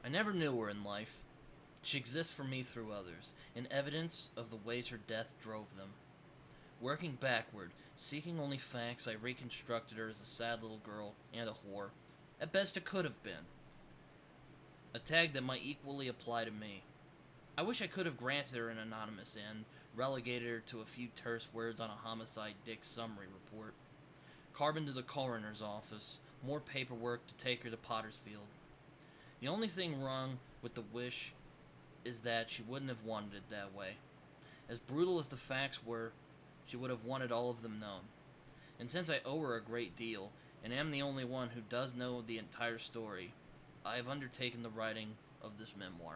I never knew her in life. She exists for me through others, in evidence of the ways her death drove them. Working backward, seeking only facts, I reconstructed her as a sad little girl and a whore. At best, it could have been. A tag that might equally apply to me. I wish I could have granted her an anonymous end, relegated her to a few terse words on a homicide dick summary report. Carbon to the coroner's office, more paperwork to take her to Pottersfield. The only thing wrong with the wish is that she wouldn't have wanted it that way. As brutal as the facts were, she would have wanted all of them known. And since I owe her a great deal, and am the only one who does know the entire story, I have undertaken the writing of this memoir.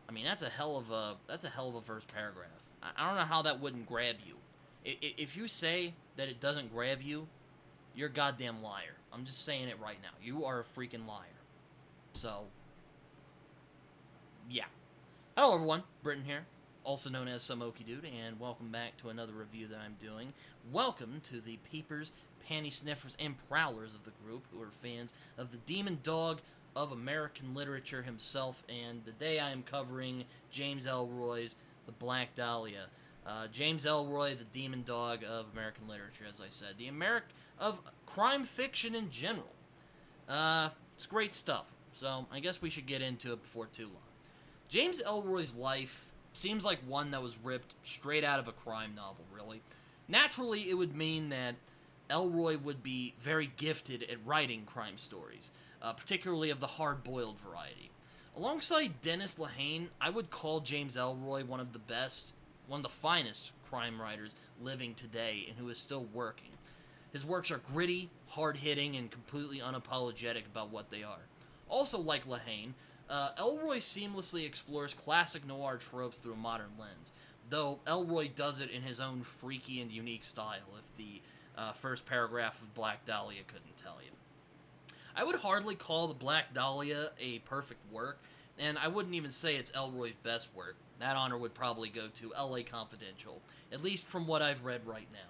I mean, that's a hell of a first paragraph. I don't know how that wouldn't grab you. If you say that it doesn't grab you, you're a goddamn liar. I'm just saying it right now. You are a freaking liar. So, yeah. Hello everyone, Britton here, also known as Samoki Dude, and welcome back to another review that I'm doing. Welcome to the peepers, panty sniffers, and prowlers of the group who are fans of the demon dog of American literature himself, and today I am covering James Ellroy's The Black Dahlia. James Ellroy, the demon dog of American literature, as I said. Of crime fiction in general. It's great stuff, so I guess we should get into it before too long. James Ellroy's life seems like one that was ripped straight out of a crime novel, really. Naturally, it would mean that Ellroy would be very gifted at writing crime stories, particularly of the hard-boiled variety. Alongside Dennis Lehane, I would call James Ellroy one of the finest crime writers living today and who is still working. His works are gritty, hard-hitting, and completely unapologetic about what they are. Also, like Lehane, Ellroy seamlessly explores classic noir tropes through a modern lens, though Ellroy does it in his own freaky and unique style, if the first paragraph of Black Dahlia couldn't tell you. I would hardly call The Black Dahlia a perfect work, and I wouldn't even say it's Ellroy's best work. That honor would probably go to L.A. Confidential, at least from what I've read right now.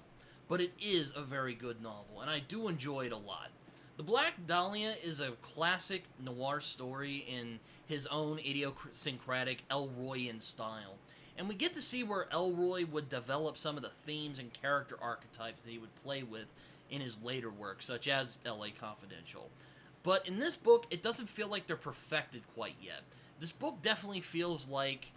But it is a very good novel, and I do enjoy it a lot. The Black Dahlia is a classic noir story in his own idiosyncratic Ellroyan style, and we get to see where Ellroy would develop some of the themes and character archetypes that he would play with in his later work, such as L.A. Confidential. But in this book, it doesn't feel like they're perfected quite yet. This book definitely feels like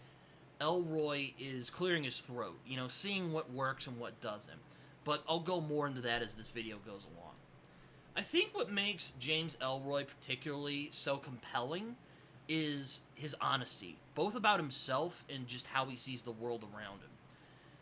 Ellroy is clearing his throat, seeing what works and what doesn't. But I'll go more into that as this video goes along. I think what makes James Ellroy particularly so compelling is his honesty, both about himself and just how he sees the world around him.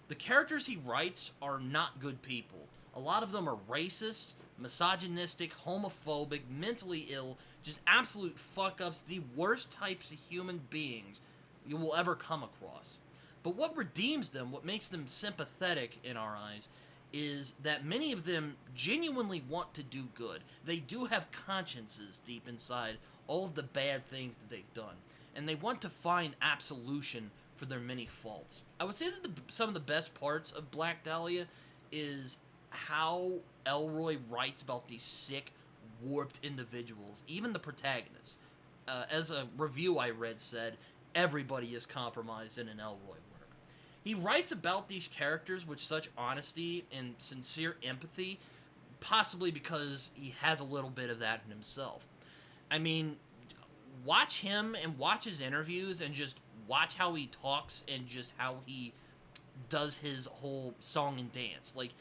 The characters he writes are not good people. A lot of them are racist, misogynistic, homophobic, mentally ill, just absolute fuck-ups, the worst types of human beings you will ever come across. But what redeems them, what makes them sympathetic in our eyes, is that many of them genuinely want to do good. They do have consciences deep inside all of the bad things that they've done, and they want to find absolution for their many faults. I would say that some of the best parts of Black Dahlia is how Ellroy writes about these sick, warped individuals, even the protagonists. As a review I read said, everybody is compromised in an Ellroy work. He writes about these characters with such honesty and sincere empathy, possibly because he has a little bit of that in himself. I mean, watch him and watch his interviews and just watch how he talks and just how he does his whole song and dance. Like,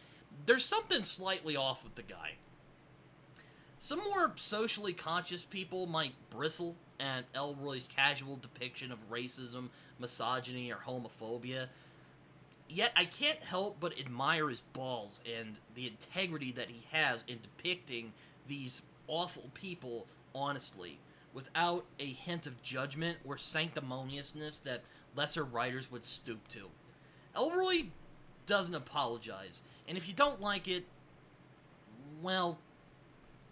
there's something slightly off with the guy. Some more socially conscious people might bristle at Ellroy's casual depiction of racism, misogyny, or homophobia. Yet I can't help but admire his balls and the integrity that he has in depicting these awful people honestly, without a hint of judgment or sanctimoniousness that lesser writers would stoop to. Ellroy doesn't apologize, and if you don't like it, well,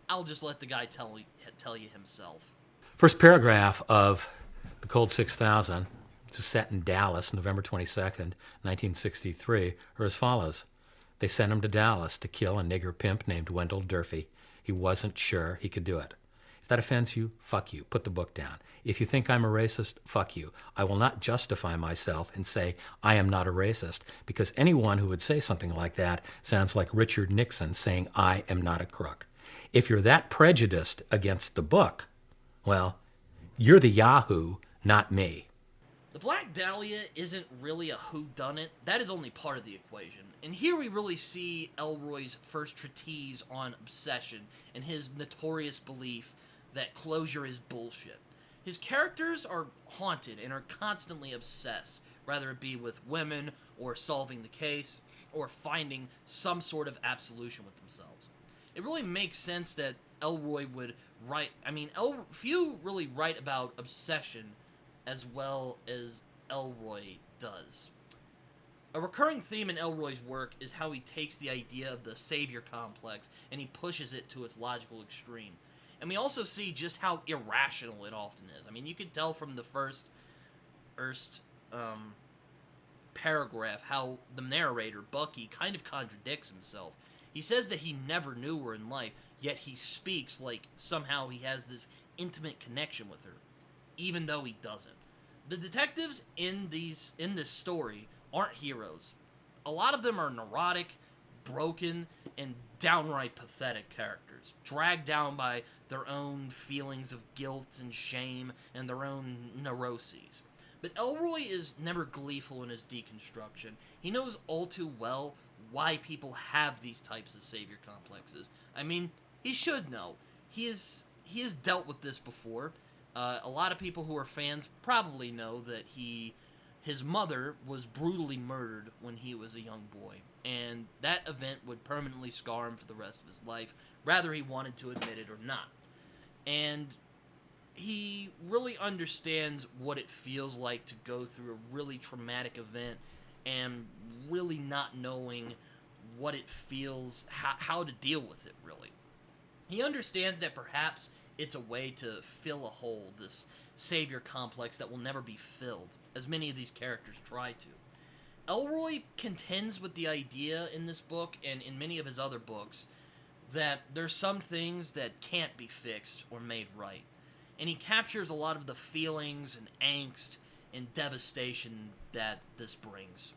I'll just let the guy tell you himself. First paragraph of The Cold 6000, which is set in Dallas, November 22nd, 1963, are as follows. They sent him to Dallas to kill a nigger pimp named Wendell Durfee. He wasn't sure he could do it. If that offends you, fuck you. Put the book down. If you think I'm a racist, fuck you. I will not justify myself and say I am not a racist, because anyone who would say something like that sounds like Richard Nixon saying I am not a crook. If you're that prejudiced against the book, well, you're the Yahoo, not me. The Black Dahlia isn't really a whodunit. That is only part of the equation. And here we really see Ellroy's first treatise on obsession and his notorious belief that closure is bullshit. His characters are haunted and are constantly obsessed, whether it be with women or solving the case or finding some sort of absolution with themselves. It really makes sense that Ellroy would write... few really write about obsession as well as Ellroy does. A recurring theme in Ellroy's work is how he takes the idea of the savior complex and he pushes it to its logical extreme. And we also see just how irrational it often is. I mean, you could tell from the first paragraph how the narrator, Bucky, kind of contradicts himself. He says that he never knew her in life, yet he speaks like somehow he has this intimate connection with her, even though he doesn't. The detectives in this story aren't heroes. A lot of them are neurotic, broken, and downright pathetic characters, dragged down by their own feelings of guilt and shame and their own neuroses. But Ellroy is never gleeful in his deconstruction. He knows all too well why people have these types of savior complexes. I mean, he should know. He has dealt with this before. A lot of people who are fans probably know that his mother was brutally murdered when he was a young boy, and that event would permanently scar him for the rest of his life, whether he wanted to admit it or not. And he really understands what it feels like to go through a really traumatic event and really not knowing what it feels, how to deal with it, really. He understands that perhaps it's a way to fill a hole, this savior complex that will never be filled, as many of these characters try to. Ellroy contends with the idea in this book, and in many of his other books, that there's some things that can't be fixed or made right. And he captures a lot of the feelings and angst and devastation that this brings.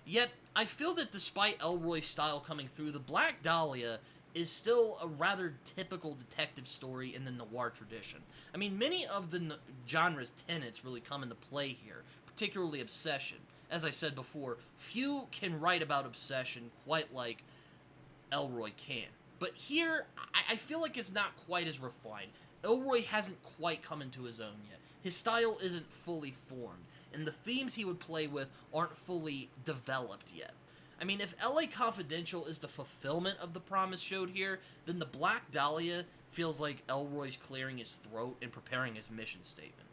Yet, I feel that despite Ellroy's style coming through, the Black Dahlia is still a rather typical detective story in the noir tradition. I mean, many of the genre's tenets really come into play here, particularly obsession. As I said before, few can write about obsession quite like Ellroy can. But here, I feel like it's not quite as refined. Ellroy hasn't quite come into his own yet. His style isn't fully formed, and the themes he would play with aren't fully developed yet. I mean, if LA Confidential is the fulfillment of the promise showed here, then the Black Dahlia feels like Ellroy's clearing his throat and preparing his mission statement.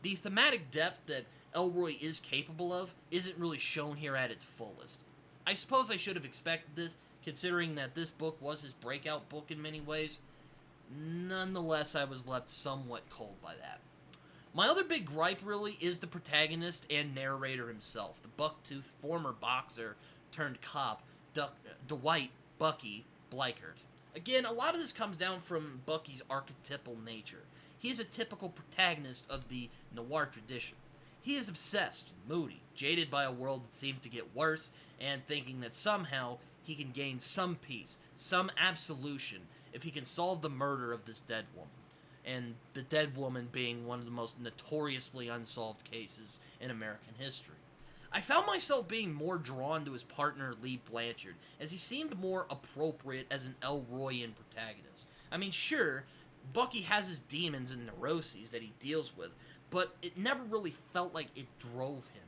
The thematic depth that Ellroy is capable of isn't really shown here at its fullest. I suppose I should have expected this, considering that this book was his breakout book in many ways. Nonetheless, I was left somewhat cold by that. My other big gripe, really, is the protagonist and narrator himself, the buck-toothed former boxer turned cop, Dwight Bucky Bleichert. Again, a lot of this comes down from Bucky's archetypal nature. He is a typical protagonist of the noir tradition. He is obsessed, moody, jaded by a world that seems to get worse, and thinking that somehow he can gain some peace, some absolution, if he can solve the murder of this dead woman. And the dead woman being one of the most notoriously unsolved cases in American history. I found myself being more drawn to his partner, Lee Blanchard, as he seemed more appropriate as an Ellroyan protagonist. I mean, sure, Bucky has his demons and neuroses that he deals with, but it never really felt like it drove him.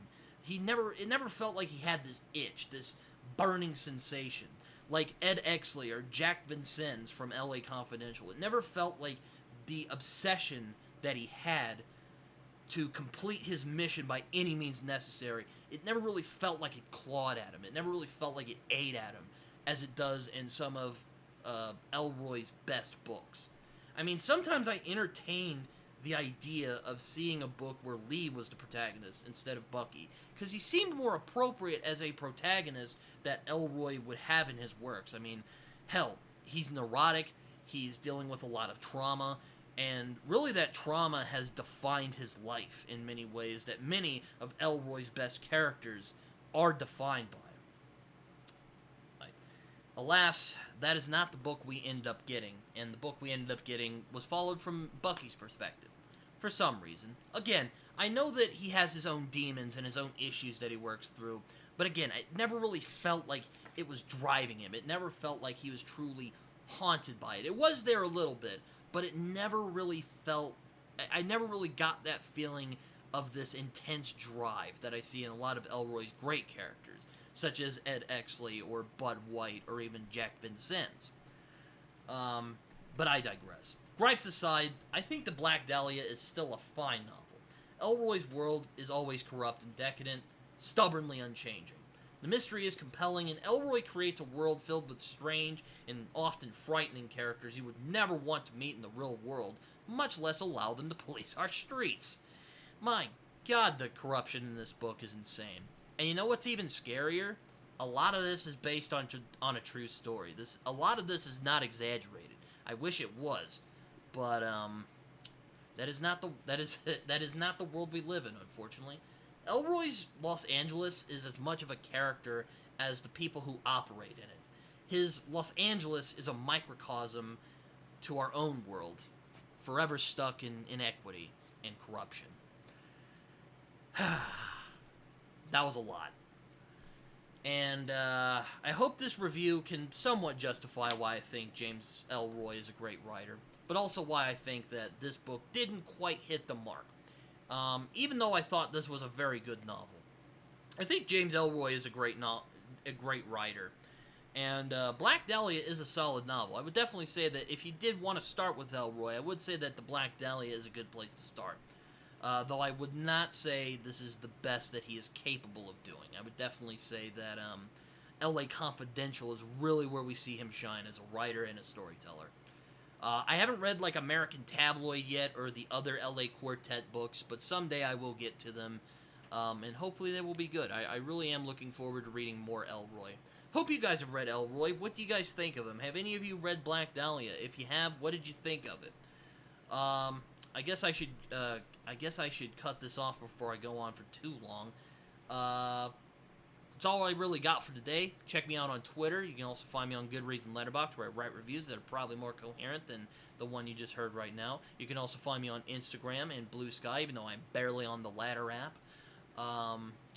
It never felt like he had this itch, this burning sensation, like Ed Exley or Jack Vincennes from LA Confidential. It never felt like the obsession that he had to complete his mission by any means necessary. It never really felt like it clawed at him. It never really felt like it ate at him, as it does in some of Ellroy's best books. I mean, sometimes I entertained the idea of seeing a book where Lee was the protagonist instead of Bucky, because he seemed more appropriate as a protagonist that Ellroy would have in his works. I mean, hell, he's neurotic, he's dealing with a lot of trauma, And really that trauma has defined his life in many ways that many of Ellroy's best characters are defined by. Right. Alas, that is not the book we ended up getting, and the book we ended up getting was followed from Bucky's perspective. For some reason. Again, I know that he has his own demons and his own issues that he works through, but again, it never really felt like it was driving him. It never felt like he was truly haunted by it. It was there a little bit, but it never really felt... I never really got that feeling of this intense drive that I see in a lot of Ellroy's great characters, such as Ed Exley or Bud White or even Jack Vincennes. But I digress. Gripes aside, I think The Black Dahlia is still a fine novel. Ellroy's world is always corrupt and decadent, stubbornly unchanging. The mystery is compelling, and Ellroy creates a world filled with strange and often frightening characters you would never want to meet in the real world, much less allow them to police our streets. My God, the corruption in this book is insane. And you know what's even scarier? A lot of this is based on a true story. A lot of this is not exaggerated. I wish it was, but that is not the world we live in, unfortunately. Ellroy's Los Angeles is as much of a character as the people who operate in it. His Los Angeles is a microcosm to our own world, forever stuck in inequity and corruption. That was a lot. And I hope this review can somewhat justify why I think James Ellroy is a great writer, but also why I think that this book didn't quite hit the mark. Even though I thought this was a very good novel. I think James Ellroy is a great writer. And Black Dahlia is a solid novel. I would definitely say that if you did want to start with Ellroy, I would say that The Black Dahlia is a good place to start. Though I would not say this is the best that he is capable of doing. I would definitely say that L.A. Confidential is really where we see him shine as a writer and a storyteller. I haven't read, like, American Tabloid yet, or the other L.A. Quartet books, but someday I will get to them, and hopefully they will be good. I really am looking forward to reading more Ellroy. Hope you guys have read Ellroy. What do you guys think of him? Have any of you read Black Dahlia? If you have, what did you think of it? I guess I should cut this off before I go on for too long. That's all I really got for today. Check me out on Twitter. You can also find me on Goodreads and Letterboxd, where I write reviews that are probably more coherent than the one you just heard right now. You can also find me on Instagram and Blue Sky, even though I'm barely on the latter app.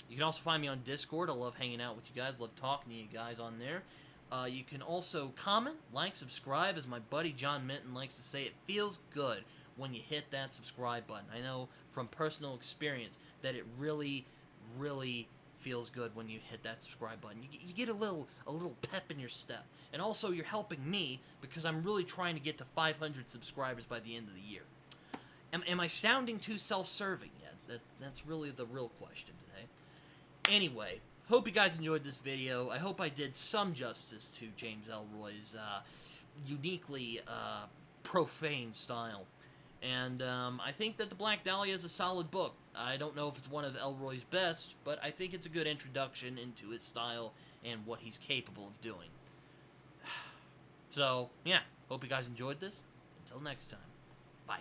You can also find me on Discord. I love hanging out with you guys. Love talking to you guys on there. You can also comment, like, subscribe. As my buddy John Minton likes to say, it feels good when you hit that subscribe button. I know from personal experience that it really, really feels good when you hit that subscribe button. You get a little pep in your step. And also, you're helping me because I'm really trying to get to 500 subscribers by the end of the year. Am I sounding too self-serving yet? That's really the real question today. Anyway, hope you guys enjoyed this video. I hope I did some justice to James Ellroy's uniquely profane style. And I think that The Black Dahlia is a solid book. I don't know if it's one of Ellroy's best, but I think it's a good introduction into his style and what he's capable of doing. So, yeah, hope you guys enjoyed this. Until next time, bye.